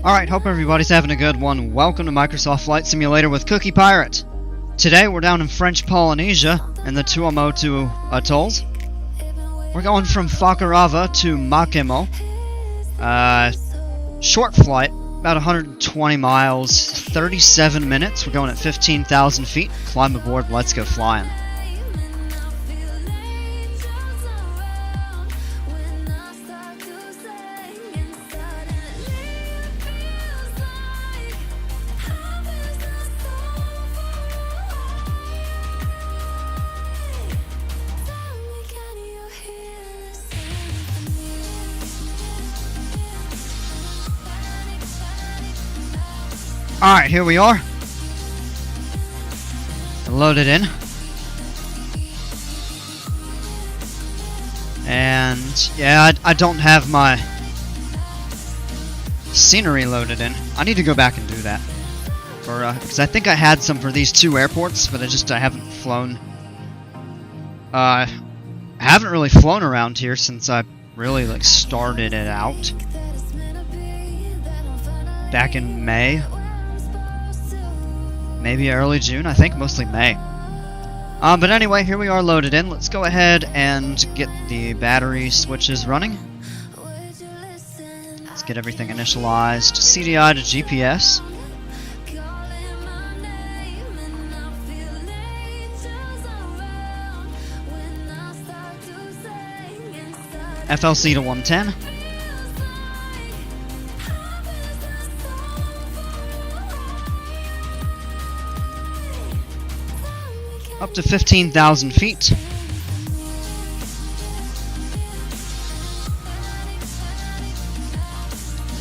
Alright, hope everybody's having a good one. Welcome to Microsoft Flight Simulator with Cookie Pirate. Today we're down in French Polynesia in the Tuamotu Atolls. We're going from Fakarava to Makemo. Short flight, about 120 miles, 37 minutes. We're going at 15,000 feet. Climb aboard, let's go flying. Alright, here we are. Loaded in. And yeah, I don't have my scenery loaded in. I need to go back and do that. Because I think I had some for these two airports, but I haven't flown. I haven't really flown around here since I really started it out. Back in May. Maybe early June, I think, mostly May. But anyway, here we are loaded in. Let's go ahead and get the battery switches running. Let's get everything initialized. CDI to GPS. FLC to 110. Up to 15,000 feet.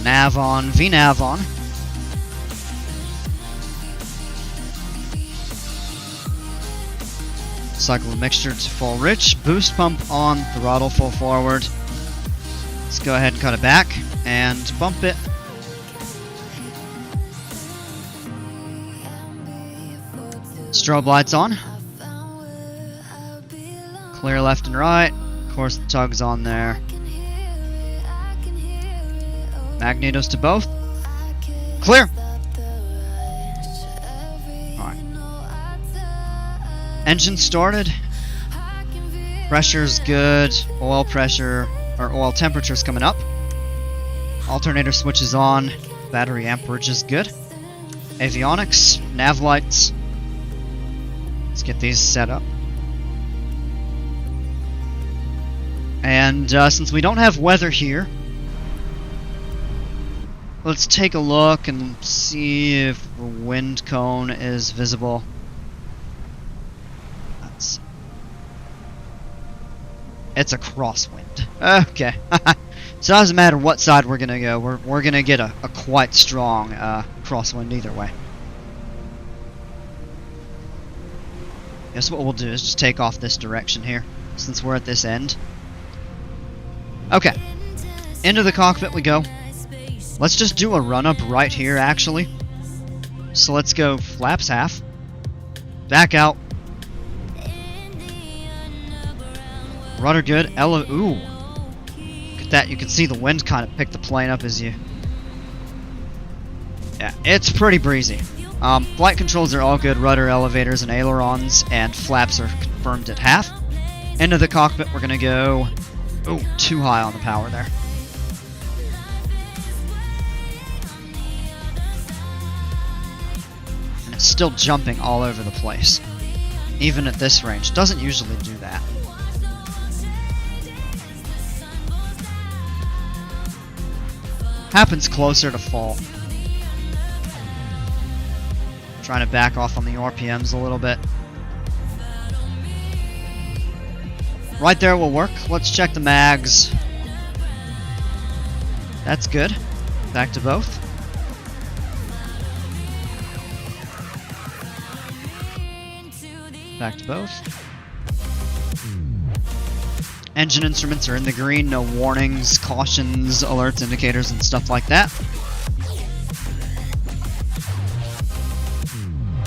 Nav on, VNav on. Cycle the mixture to full rich. Boost pump on, throttle full forward. Let's go ahead and cut it back and bump it. Strobe lights on. Clear left and right. Of course, the tug's on there. Magnetos to both. Clear! Alright. Engine started. Pressure's good. Oil pressure, or oil temperature's coming up. Alternator switch is on. Battery amperage is good. Avionics, nav lights. Let's get these set up. And since we don't have weather here, let's take a look and see if the wind cone is visible. It's a crosswind. Okay. So it doesn't matter what side we're gonna go. We're gonna get a quite strong crosswind either way. Guess what we'll do is just take off this direction here, since we're at this end. Okay, into the cockpit we go. Let's just do a run-up right here, actually. So let's go flaps half. Back out. Rudder good. Ooh. Look at that, you can see the wind kind of pick the plane up as you... Yeah, it's pretty breezy. Flight controls are all good. Rudder, elevators, and ailerons, and flaps are confirmed at half. Into the cockpit, we're gonna go... Oh, too high on the power there. And it's still jumping all over the place. Even at this range. Doesn't usually do that. Happens closer to fall. Trying to back off on the RPMs a little bit. Right there will work. Let's check the mags. That's good. Back to both. Back to both. Engine instruments are in the green. No warnings, cautions, alerts, indicators, and stuff like that.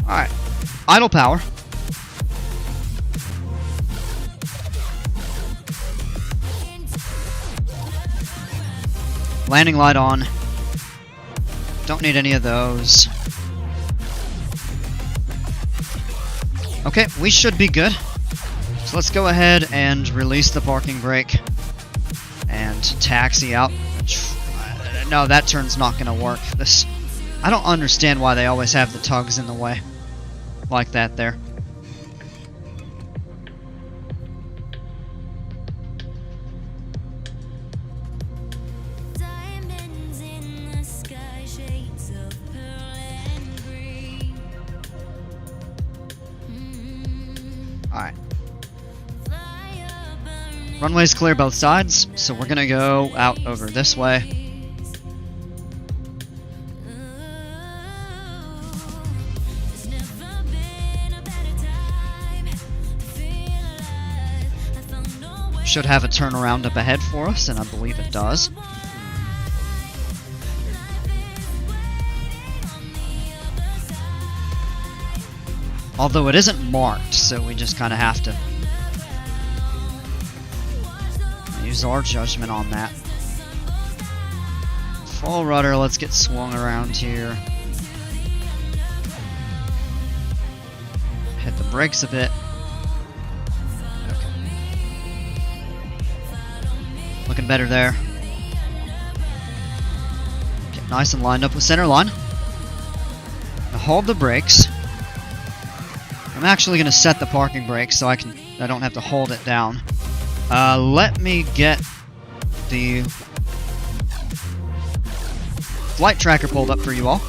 Alright. Idle power. Landing light on. Don't need any of those. Okay, we should be good. So let's go ahead and release the parking brake. And taxi out. No, that turn's not going to work. I don't understand why they always have the tugs in the way. Like that there. Alright. Runway's clear both sides, so we're gonna go out over this way. Should have a turnaround up ahead for us, and I believe it does. Although it isn't marked, so we just kind of have to use our judgment on that. Full rudder, let's get swung around here. Hit the brakes a bit. Looking better there. Get nice and lined up with center line. Now hold the brakes. I'm actually going to set the parking brake so I don't have to hold it down. Let me get the flight tracker pulled up for you all.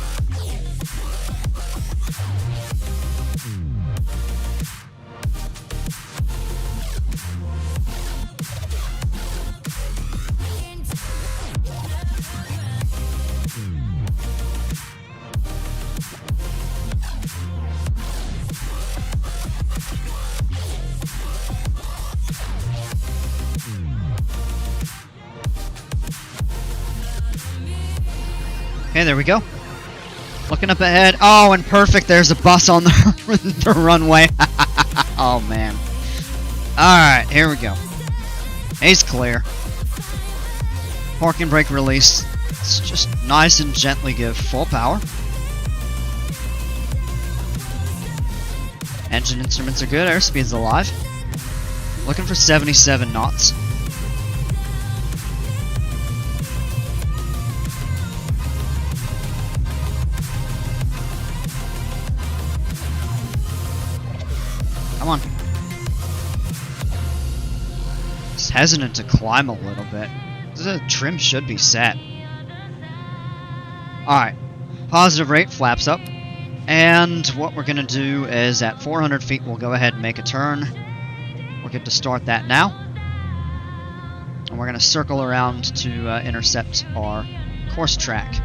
Okay, there we go. Looking up ahead. Oh, and perfect. There's a bus on the runway. Oh, man. Alright, here we go. A's clear. Parking brake release. Let's just nice and gently give full power. Engine instruments are good. Airspeed's alive. Looking for 77 knots. Come on. Just hesitant to climb a little bit. The trim should be set. Alright. Positive rate, flaps up. And what we're going to do is at 400 feet, we'll go ahead and make a turn. We're good to start that now. And we're going to circle around to intercept our course track.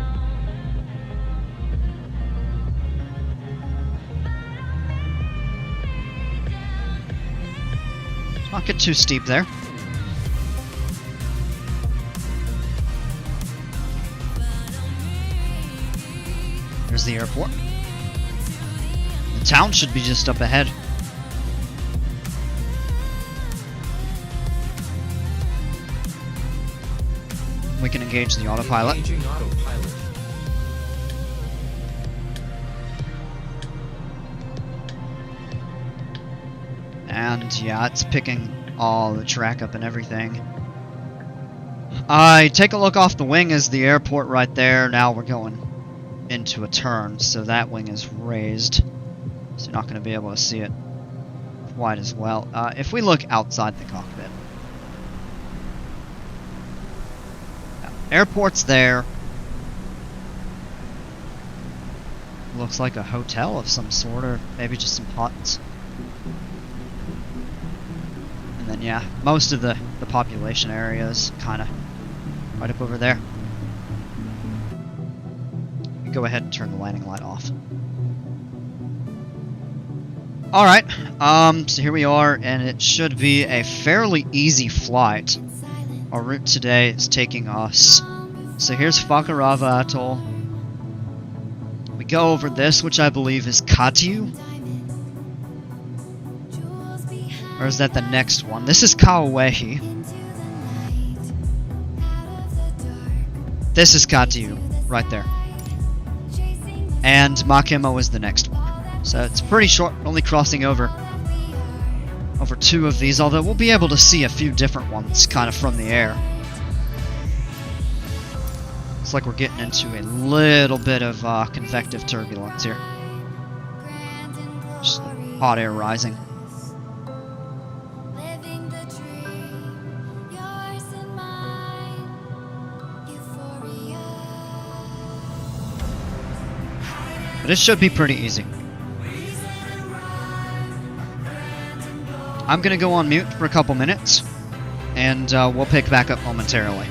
Not get too steep there. There's the airport. The town should be just up ahead. We can engage the autopilot. Engaging autopilot. And yeah, it's picking all the track up and everything. I take a look off the wing as the airport right there. Now we're going into a turn, so that wing is raised. So you're not going to be able to see it quite as well. If we look outside the cockpit. Airport's there. Looks like a hotel of some sort, or maybe just some huts. And then yeah, most of the population area is kind of right up over there. You go ahead and turn the landing light off. Alright, so here we are, and it should be a fairly easy flight. Our route today is taking us. So here's Fakarava Atoll. We go over this, which I believe is Katu. Or is that the next one? This is Kauwehi. This is Katiyu, right there. And Makemo is the next one. So it's pretty short, only crossing over two of these, although we'll be able to see a few different ones kind of from the air. Looks like we're getting into a little bit of convective turbulence here. Just hot air rising. But it should be pretty easy. I'm gonna go on mute for a couple minutes, and we'll pick back up momentarily.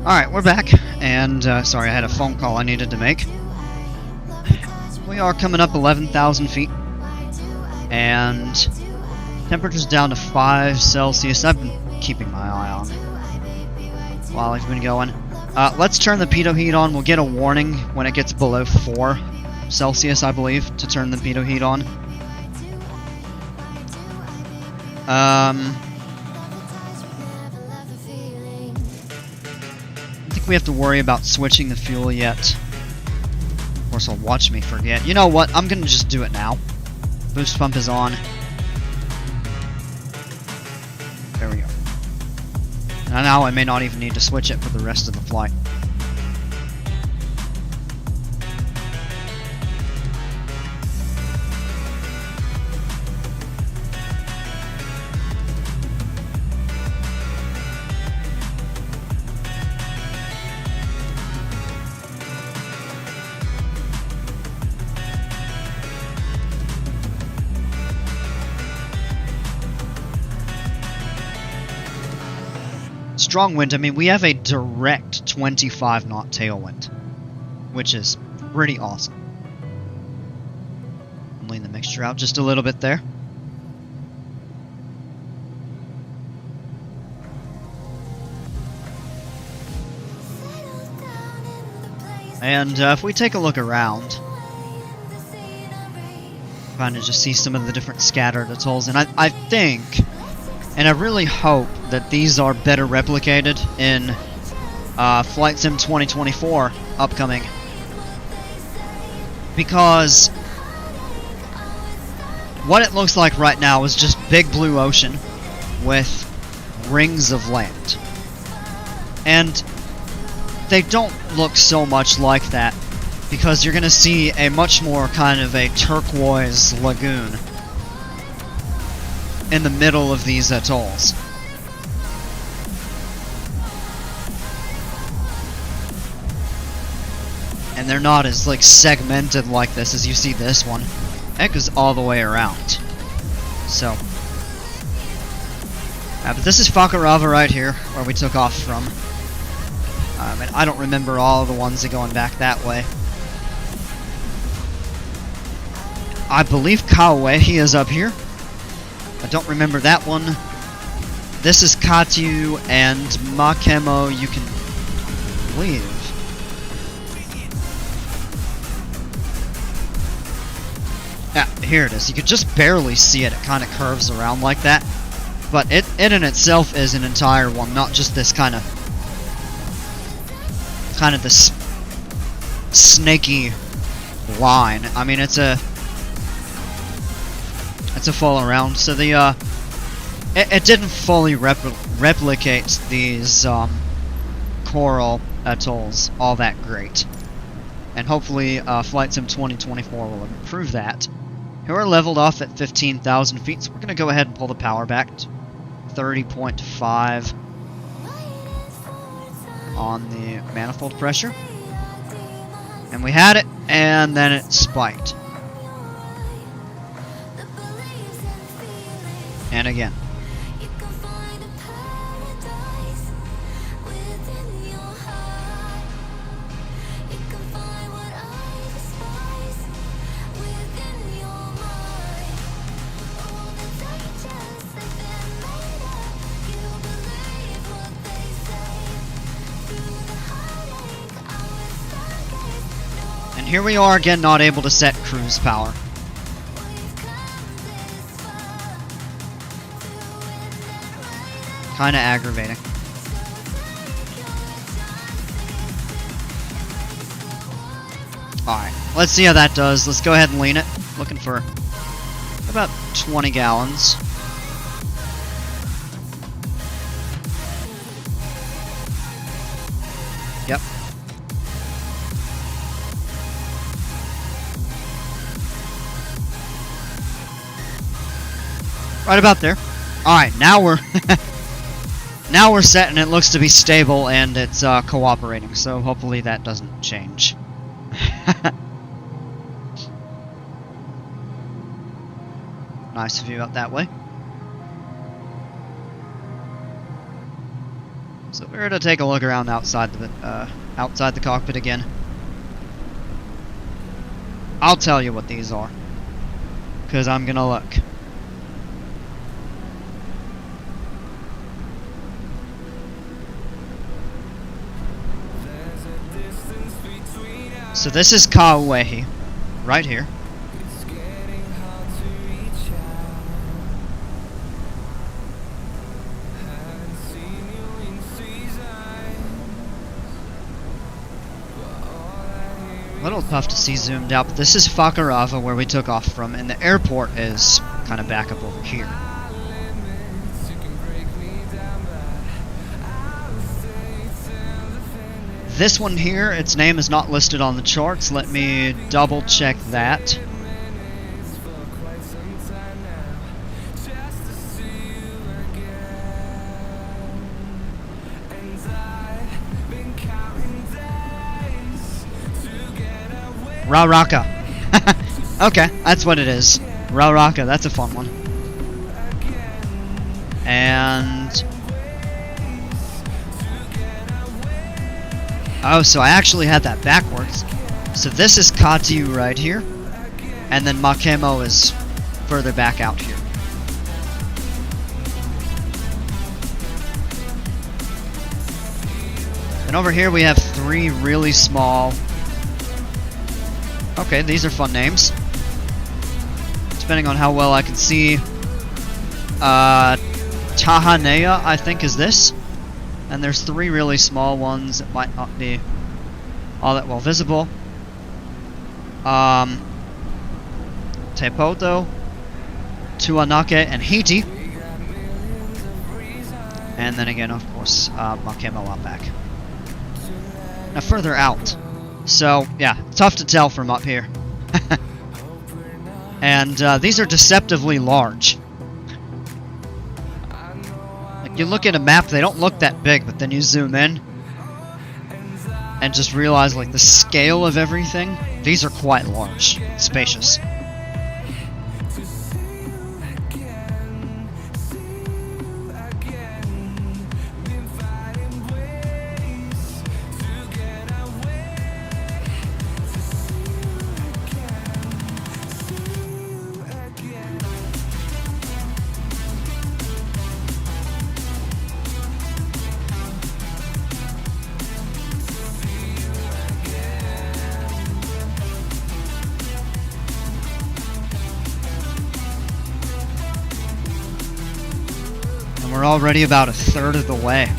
Alright, we're back, and sorry, I had a phone call I needed to make. We are coming up 11,000 feet, and temperature's down to 5 Celsius. I've been keeping my eye on while I've been going. Let's turn the pitot heat on. We'll get a warning when it gets below 4 Celsius, I believe, to turn the pitot heat on. I don't think we have to worry about switching the fuel yet. Of course, I'll watch me forget. You know what? I'm gonna just do it now. Boost pump is on. There we go. And now I may not even need to switch it for the rest of the flight. Strong wind, I mean, we have a direct 25 knot tailwind, which is pretty awesome. I'll lean the mixture out just a little bit there. And if we take a look around, kind of just see some of the different scattered atolls, and I think, and I really hope that these are better replicated in Flight Sim 2024 upcoming. Because what it looks like right now is just big blue ocean with rings of land. And they don't look so much like that, because you're going to see a much more kind of a turquoise lagoon in the middle of these atolls. And they're not as like segmented like this as you see this one. That goes all the way around. So but this is Fakarava right here, where we took off from. And I don't remember all the ones that going back that way. I believe Kauehi is up here. I don't remember that one. This is Katu and Makemo, you can leave. Yeah, here it is. You could just barely see it. It kind of curves around like that. But it in itself is an entire one, not just this kind of this snaky line. I mean, it's a full around. So the it didn't fully replicate these coral atolls all that great, and hopefully Flight Sim 2024 will improve that. Here we're leveled off at 15,000 feet, so we're going to go ahead and pull the power back to 30.5 on the manifold pressure. And we had it, and then it spiked. And again. And here we are again, not able to set cruise power. Kinda aggravating. Alright, let's see how that does. Let's go ahead and lean it. Looking for about 20 gallons. Yep. Right about there. Alright, now we're now we're set, and it looks to be stable, and it's cooperating, so hopefully that doesn't change. Nice view out that way. So we're gonna take a look around outside the cockpit again. I'll tell you what these are, because I'm gonna look. So this is Kauai, right here. A little tough to see zoomed out, but this is Fakarava, where we took off from, and the airport is kind of back up over here. This one here, its name is not listed on the charts. Let me double check that. Rauraka. Okay, that's what it is. Rauraka, that's a fun one. And... oh, so I actually had that backwards. So this is Katiu right here. And then Makemo is further back out here. And over here we have three really small... okay, these are fun names. Depending on how well I can see. Tahanea, I think, is this. And there's three really small ones that might not be all that well visible. Tepoto, Tuanake, and Hiti. And then again, of course, Makemo out back. Now further out. So, yeah, tough to tell from up here. And these are deceptively large. Like, you look at a map, they don't look that big, but then you zoom in and just realize, like, the scale of everything. These are quite large, spacious. We're already about a third of the way.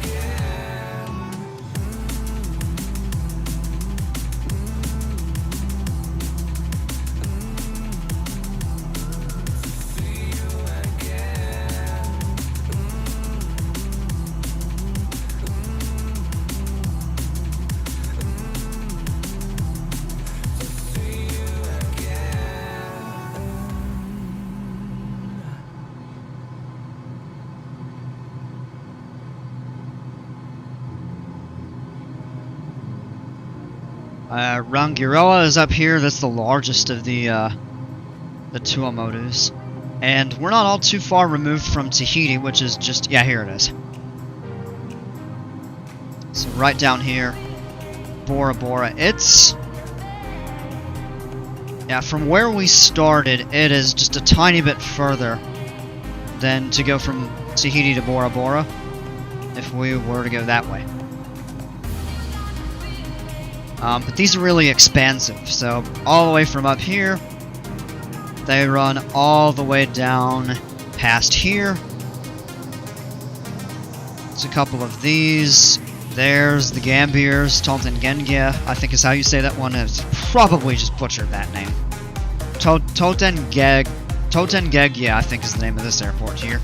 Rangiroa is up here. That's the largest of the Tuamotus. And we're not all too far removed from Tahiti, which is just... yeah, here it is. So right down here, Bora Bora. It's... yeah, from where we started, it is just a tiny bit further than to go from Tahiti to Bora Bora, if we were to go that way. But these are really expansive, so all the way from up here, they run all the way down past here. There's a couple of these. There's the Gambiers, Toltengengia, I think is how you say that one. I've probably just butchered that name. Totengegia, I think is the name of this airport here.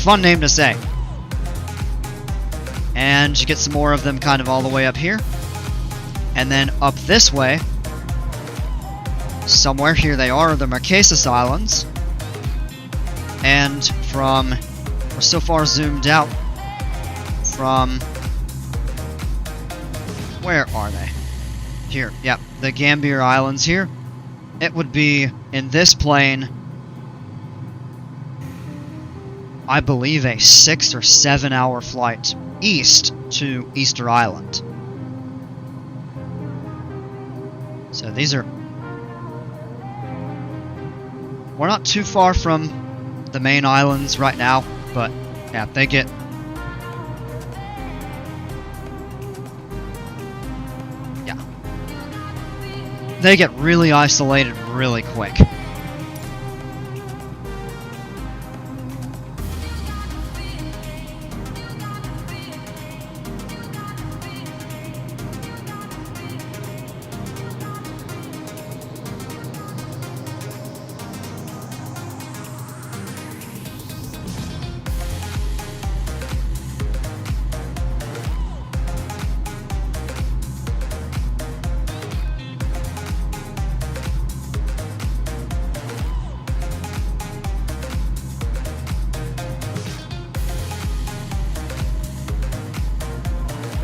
Fun name to say. And you get some more of them kind of all the way up here. And then up this way, somewhere here they are, the Marquesas Islands. And from, we're so far zoomed out from, where are they? Here, yep, the Gambier Islands here. It would be in this plane I believe, a 6 or 7 hour flight east to Easter Island. So these are... We're not too far from the main islands right now, but yeah, they get... Yeah. They get really isolated really quick.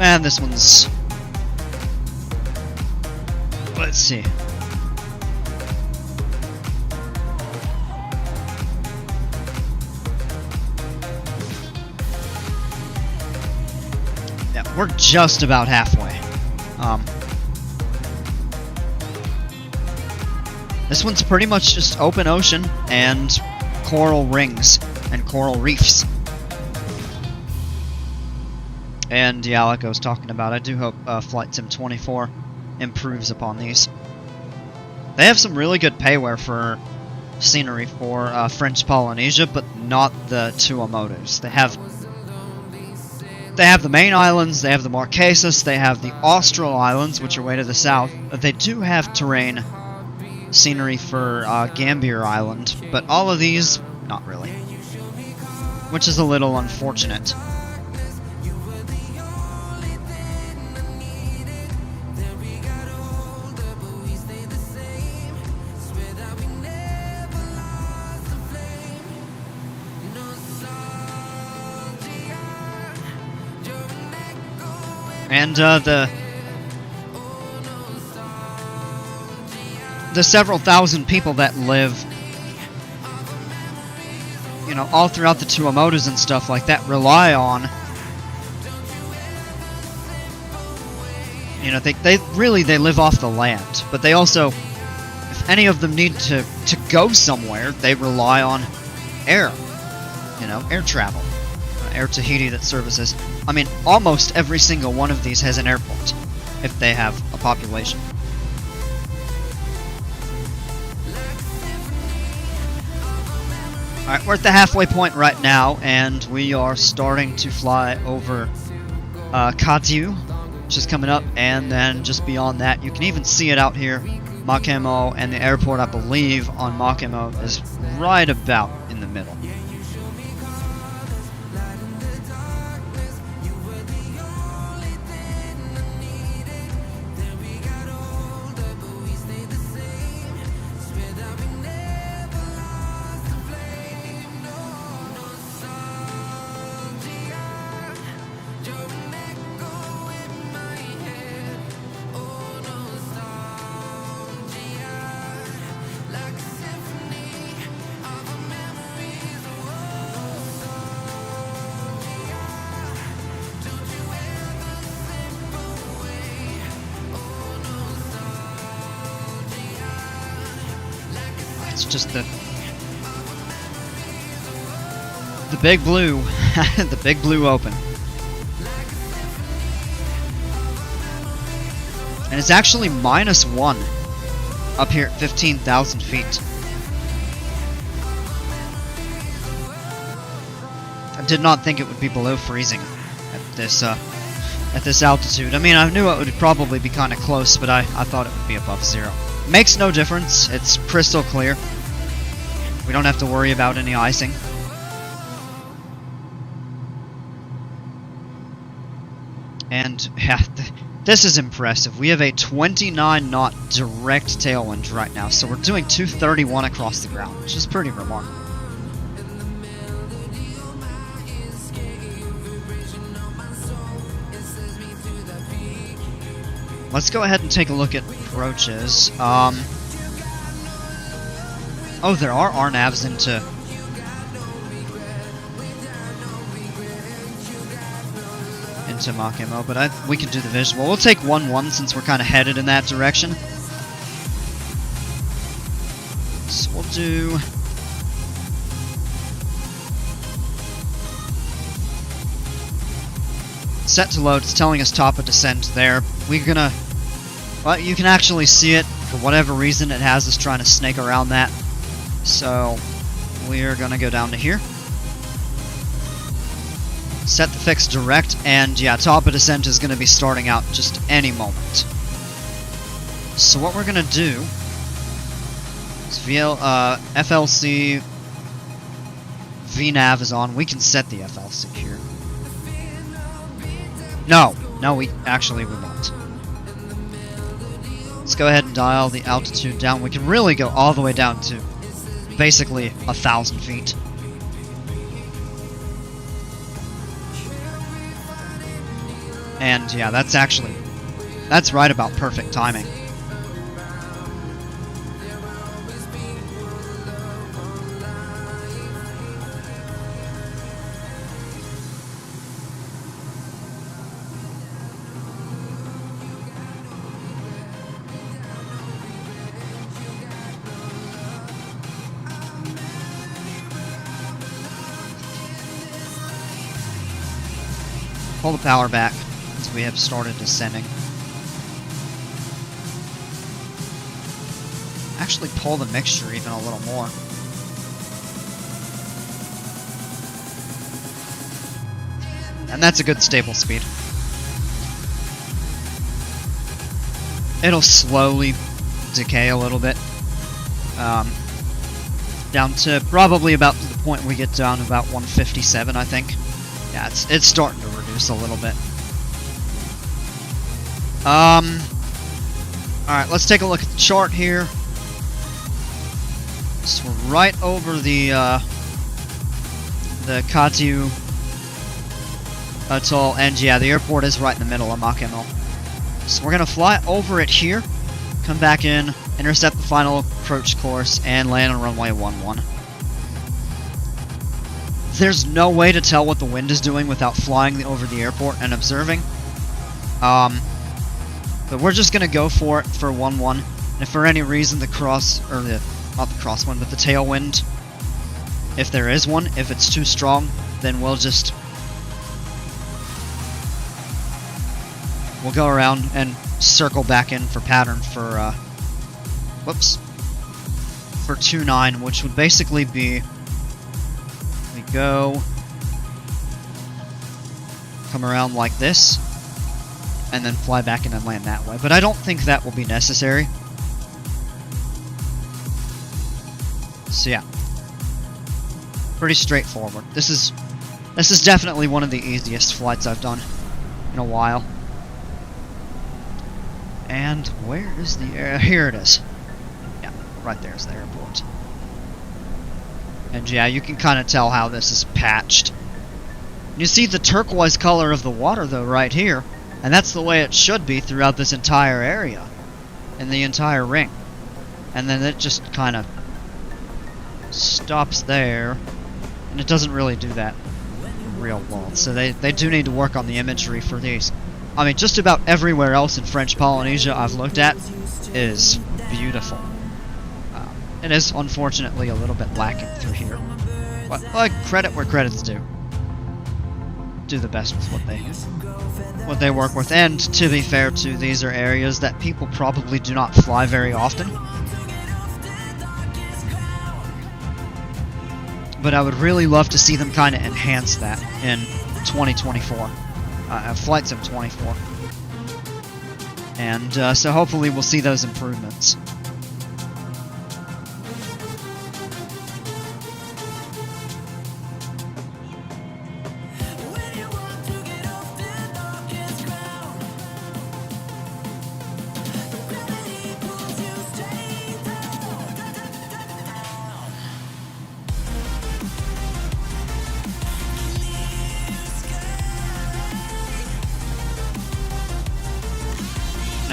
And this one's... Let's see. Yeah, we're just about halfway. This one's pretty much just open ocean and coral rings and coral reefs. And yeah, like I was talking about, I do hope Flight Sim 24 improves upon these. They have some really good payware for scenery for French Polynesia, but not the Tuamotus. They have the main islands, they have the Marquesas, they have the Austral Islands, which are way to the south. They do have terrain scenery for Gambier Island, but all of these, not really. Which is a little unfortunate. And the several thousand people that live, you know, all throughout the Tuamotus and stuff like that rely on, you know, they live off the land, but they also, if any of them need to go somewhere, they rely on air, you know, air travel. Air Tahiti that services. I mean, almost every single one of these has an airport, if they have a population. Alright, we're at the halfway point right now, and we are starting to fly over Kadiu, which is coming up, and then just beyond that, you can even see it out here. Makemo, and the airport, I believe, on Makemo is right about in the middle. It's just the big blue, the big blue open. And it's actually -1 up here at 15,000 feet. I did not think it would be below freezing at this altitude. I mean, I knew it would probably be kind of close, but I thought it would be above 0. Makes no difference. It's crystal clear. We don't have to worry about any icing. And yeah, this is impressive. We have a 29-knot direct tailwind right now, so we're doing 231 across the ground, which is pretty remarkable. Let's go ahead and take a look at approaches. Oh, there are RNAVs into to Makemo, but we can do the visual. We'll take 1-1 since we're kind of headed in that direction. So we'll do... Set to load. It's telling us top of descent there. We're gonna... Well, you can actually see it. For whatever reason, it has us trying to snake around that. So, we're gonna go down to here. Set the fix direct, and yeah, top of descent is gonna be starting out just any moment. So what we're gonna do is FLC VNav is on. We can set the FLC here. No, we won't. Let's go ahead and dial the altitude down. We can really go all the way down to basically 1,000 feet. And yeah, that's right about perfect timing. Pull the power back as we have started descending. Actually pull the mixture even a little more. And that's a good stable speed. It'll slowly decay a little bit. Down to probably about to the point we get down to about 157, I think. Yeah, it's starting to reduce a little bit. Alright, let's take a look at the chart here. So we're right over the Katu Atoll, and yeah, the airport is right in the middle of Makemo. So we're gonna fly over it here, come back in, intercept the final approach course, and land on runway 11. There's no way to tell what the wind is doing without flying over the airport and observing. But we're just gonna go for it for 11. And if for any reason the not the crosswind, but the tailwind, if there is one, if it's too strong, then we'll go around and circle back in for pattern for for 29, which would basically be go, come around like this, and then fly back in and land that way. But I don't think that will be necessary. So yeah, pretty straightforward. This is definitely one of the easiest flights I've done in a while. And where is the air? Here it is. Yeah, right there's the airport. And yeah, you can kind of tell how this is patched. You see the turquoise color of the water though right here, and that's the way it should be throughout this entire area, and the entire ring. And then it just kind of stops there, and it doesn't really do that real well. So they do need to work on the imagery for these. I mean, just about everywhere else in French Polynesia I've looked at is beautiful. It is, unfortunately, a little bit lacking through here. But, like, credit where credit's due. Do the best with what they work with. And, to be fair, too, these are areas that people probably do not fly very often. But I would really love to see them kind of enhance that in 2024. Flight Sim 24. And, so hopefully we'll see those improvements.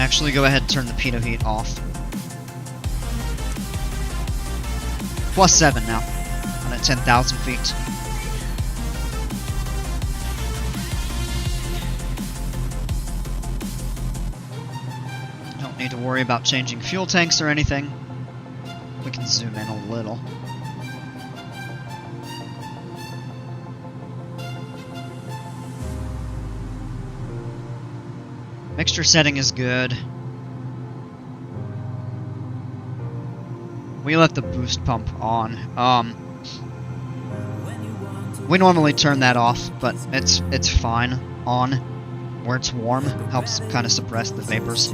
Actually, go ahead and turn the pitot heat off. +7 now, on at 10,000 feet. need to worry about changing fuel tanks or anything. We can zoom in a little. Mixture setting is good. We left the boost pump on. We normally turn that off, but it's fine on where it's warm. Helps kind of suppress the vapors.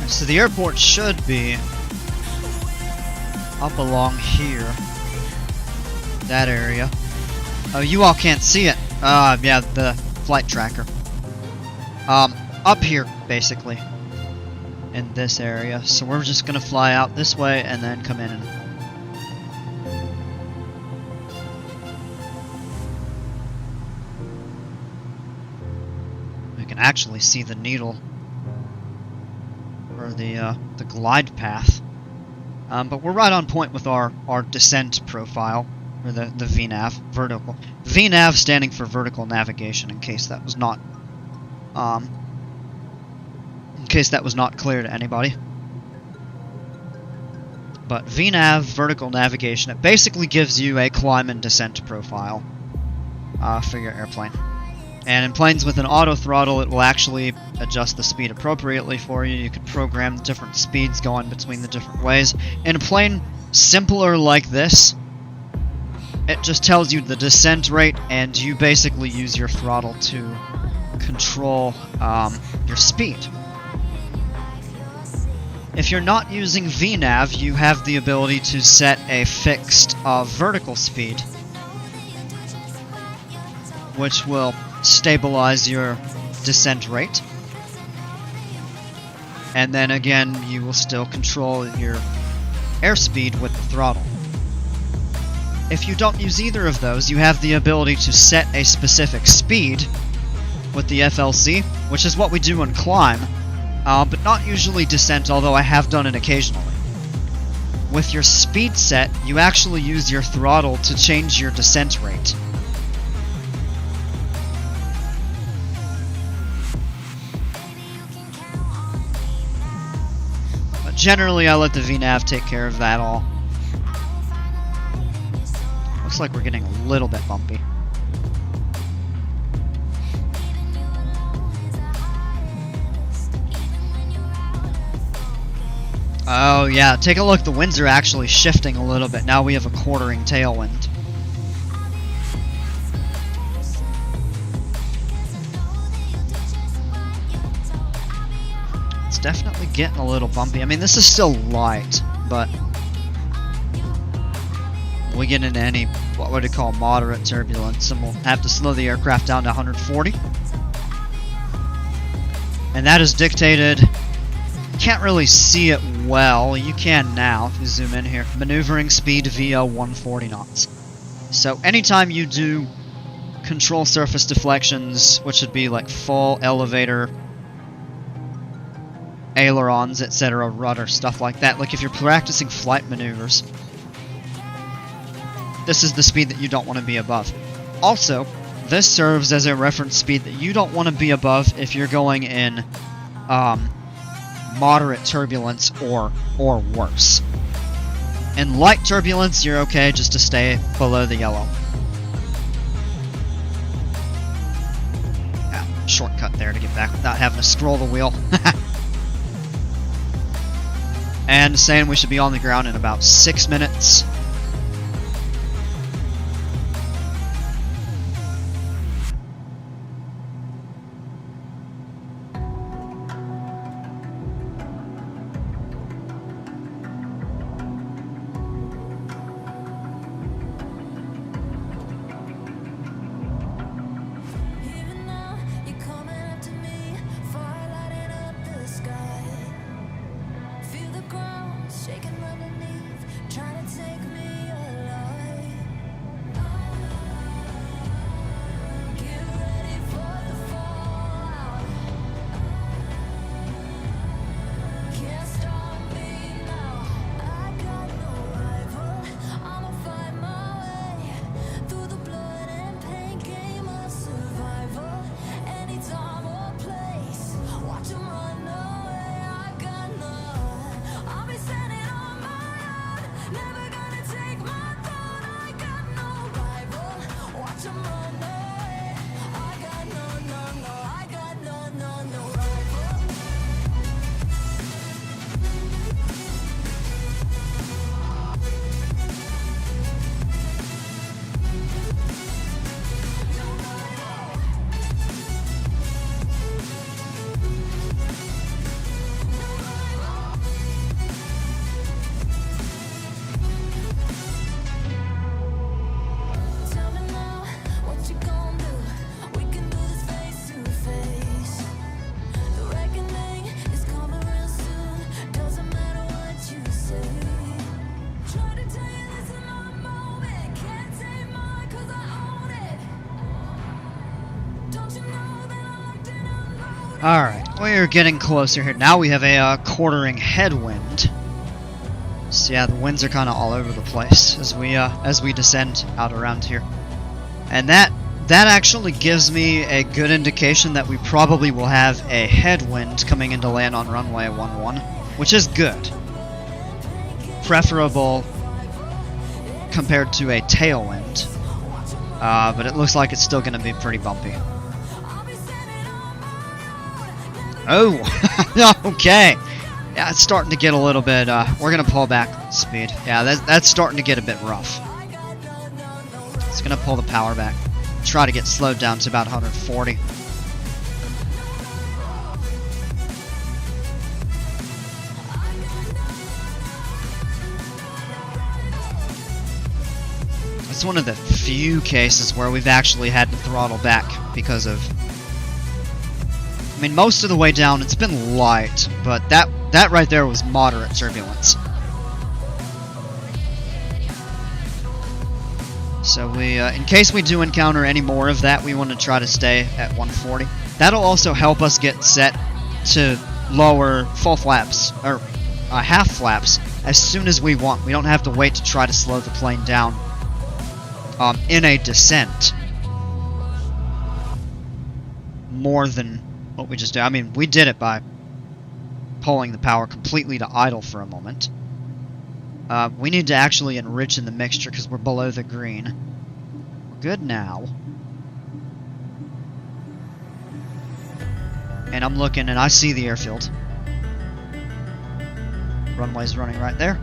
So the airport should be up along here. That area. Oh, you all can't see it. Yeah, the flight tracker. Up here, basically. In this area. So we're just gonna fly out this way and then come in and... We can actually see the needle. Or the glide path. But we're right on point with our descent profile. Or the VNAV, vertical. VNAV standing for vertical navigation, in case that was not clear to anybody. But VNAV, vertical navigation, it basically gives you a climb and descent profile for your airplane. And in planes with an auto throttle, it will actually adjust the speed appropriately for you. You can program the different speeds going between the different ways. In a plane simpler like this, it just tells you the descent rate, and you basically use your throttle to control your speed. If you're not using VNAV, you have the ability to set a fixed vertical speed, which will stabilize your descent rate. And then again, you will still control your airspeed with the throttle. If you don't use either of those, you have the ability to set a specific speed with the FLC, which is what we do in climb, but not usually descent, although I have done it occasionally. With your speed set, you actually use your throttle to change your descent rate. But generally, I let the VNAV take care of that all. Looks like we're getting a little bit bumpy. Oh yeah, take a look, the winds are actually shifting a little bit. Now we have a quartering tailwind. It's definitely getting a little bumpy. I mean, this is still light, but we get into any, what would you call, moderate turbulence, and we'll have to slow the aircraft down to 140. And that is dictated... Can't really see it well. You can now if you zoom in here. Maneuvering speed via 140 knots. So anytime you do control surface deflections, which would be like full elevator, ailerons, etc., rudder, stuff like that, like if you're practicing flight maneuvers, this is the speed that you don't want to be above. Also, this serves as a reference speed that you don't want to be above if you're going in moderate turbulence or worse. In light turbulence, you're okay just to stay below the yellow. Yeah, shortcut there to get back without having to scroll the wheel. and saying we should be on the ground in about 6 minutes. Alright, we're getting closer here. Now we have a quartering headwind. So yeah, the winds are kind of all over the place as we descend out around here. And that actually gives me a good indication that we probably will have a headwind coming into land on runway 11, which is good. Preferable compared to a tailwind. But it looks like it's still going to be pretty bumpy. Oh, okay. Yeah, it's starting to get a little bit, we're going to pull back speed. Yeah, that's starting to get a bit rough. It's going to pull the power back. Try to get slowed down to about 140. It's one of the few cases where we've actually had to throttle back because of... I mean, most of the way down it's been light, but that right there was moderate turbulence. So we, in case we do encounter any more of that, we want to try to stay at 140. That'll also help us get set to lower full flaps, or half flaps, as soon as we want. We don't have to wait to try to slow the plane down in a descent more than what we just did. I mean, we did it by pulling the power completely to idle for a moment. We need to actually enrich in the mixture because we're below the green. We're good now. And I'm looking and I see the airfield. Runway's running right there.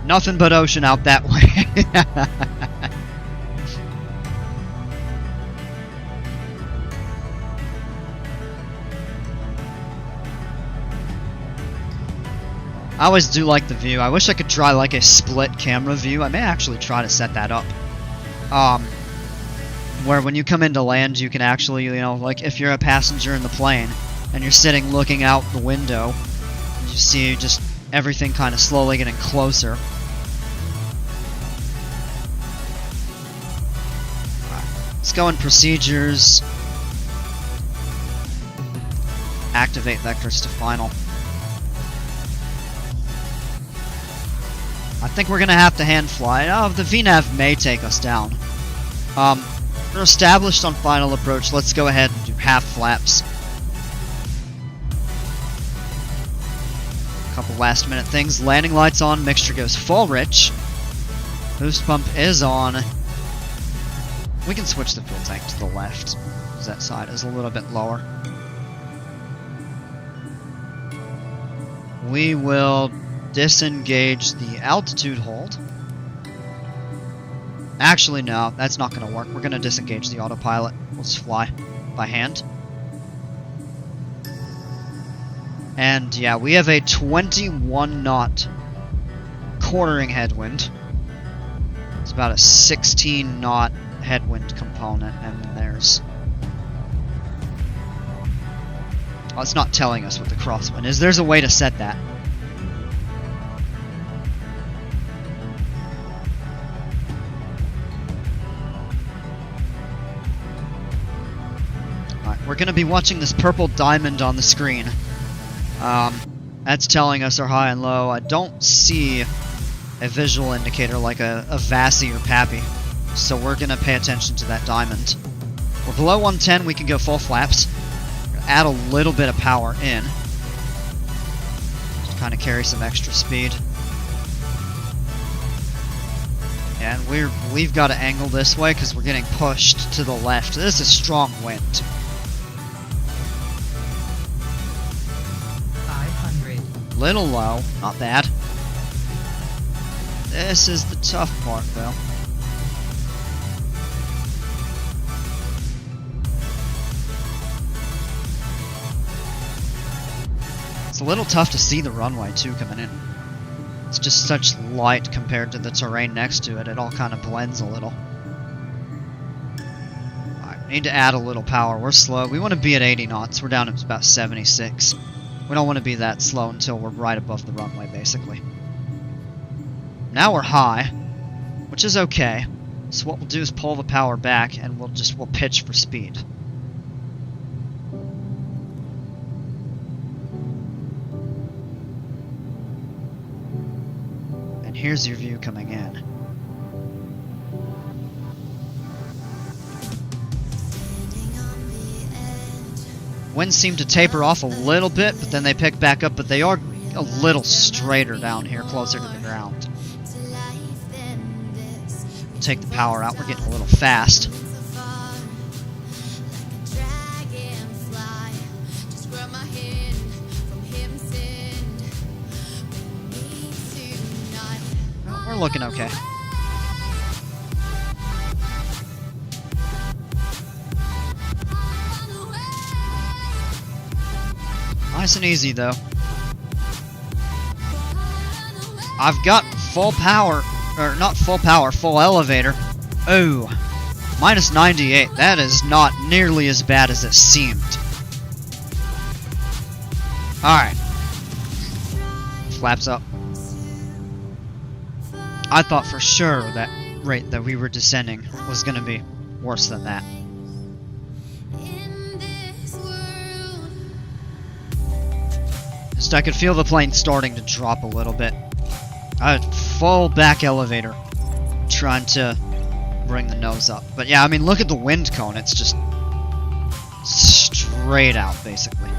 Nothing but ocean out that way. I always do like the view. I wish I could try like a split camera view. I may actually try to set that up. Where when you come into land, you can actually, you know, like if you're a passenger in the plane and you're sitting looking out the window, you see just everything kind of slowly getting closer. Let's go in procedures. Activate vectors to final. I think we're going to have to hand fly. Oh, the VNAV may take us down. We're established on final approach. Let's go ahead and do half flaps. Couple last minute things. Landing lights on, mixture goes full rich. Boost pump is on. We can switch the fuel tank to the left, because that side is a little bit lower. We will disengage the altitude hold. Actually, no, that's not going to work. We're going to disengage the autopilot. We'll just fly by hand. And yeah, we have a 21 knot quartering headwind. It's about a 16 knot headwind component, and then there's... Oh, it's not telling us what the crosswind is. There's a way to set that. Alright, we're going to be watching this purple diamond on the screen. That's telling us our high and low. I don't see a visual indicator like a VASI or PAPI, so we're going to pay attention to that diamond. We're below 110, we can go full flaps. Add a little bit of power in. Just kind of carry some extra speed. And we've got to angle this way because we're getting pushed to the left. This is strong wind. 500. Little low, not bad. This is the tough part, though. It's a little tough to see the runway, too, coming in. It's just such light compared to the terrain next to it. It all kind of blends a little. Alright, we need to add a little power. We're slow. We want to be at 80 knots. We're down at about 76. We don't want to be that slow until we're right above the runway, basically. Now we're high, which is okay. So what we'll do is pull the power back, and we'll pitch for speed. And here's your view coming in. Winds seem to taper off a little bit, but then they pick back up, but they are a little straighter down here, closer to the ground. Take the power out, we're getting a little fast. We're looking okay. Nice and easy, though. I've got full power, or not full power, full elevator. Oh, minus 98. That is not nearly as bad as it seemed. Alright. Flaps up. I thought for sure that rate that we were descending was going to be worse than that. Just I could feel the plane starting to drop a little bit. I had full back elevator trying to bring the nose up. But yeah, I mean, look at the wind cone. It's just straight out, basically.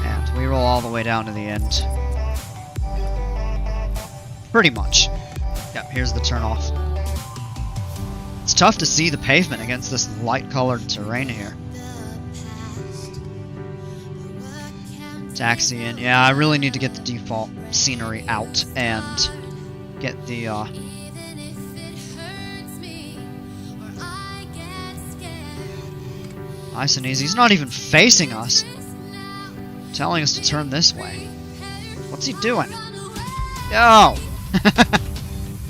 And we roll all the way down to the end. Pretty much. Yep, here's the turnoff. It's tough to see the pavement against this light-colored terrain here. Taxi in. Yeah, I really need to get the default scenery out and get the nice and easy. He's not even facing us. Telling us to turn this way. What's he doing? Yo!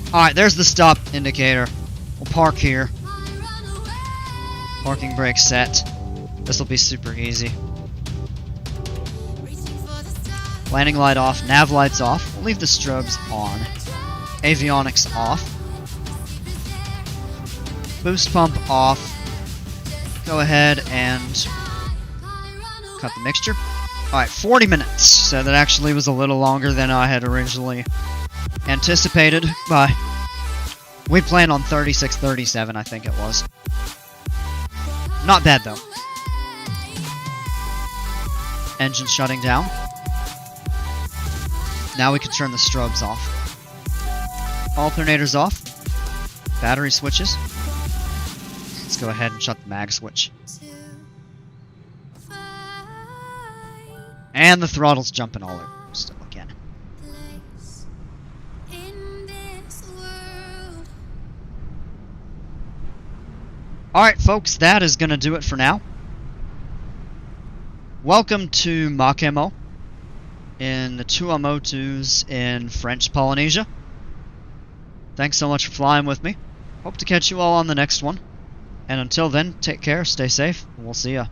Alright, there's the stop indicator. We'll park here. Parking brake set. This will be super easy. Landing light off, nav lights off. We'll leave the strobes on. Avionics off. Boost pump off. Go ahead and cut the mixture. Alright, 40 minutes. So that actually was a little longer than I had originally anticipated. But we planned on 36, 37, I think it was. Not bad though. Engine shutting down. Now we can turn the strobes off. Alternators off. Battery switches. Let's go ahead and shut the mag switch. And the throttle's jumping all over still again. Alright folks, that is going to do it for now. Welcome to Makemo in the Tuamotus in French Polynesia. Thanks so much for flying with me. Hope to catch you all on the next one. And until then, take care, stay safe, and we'll see ya.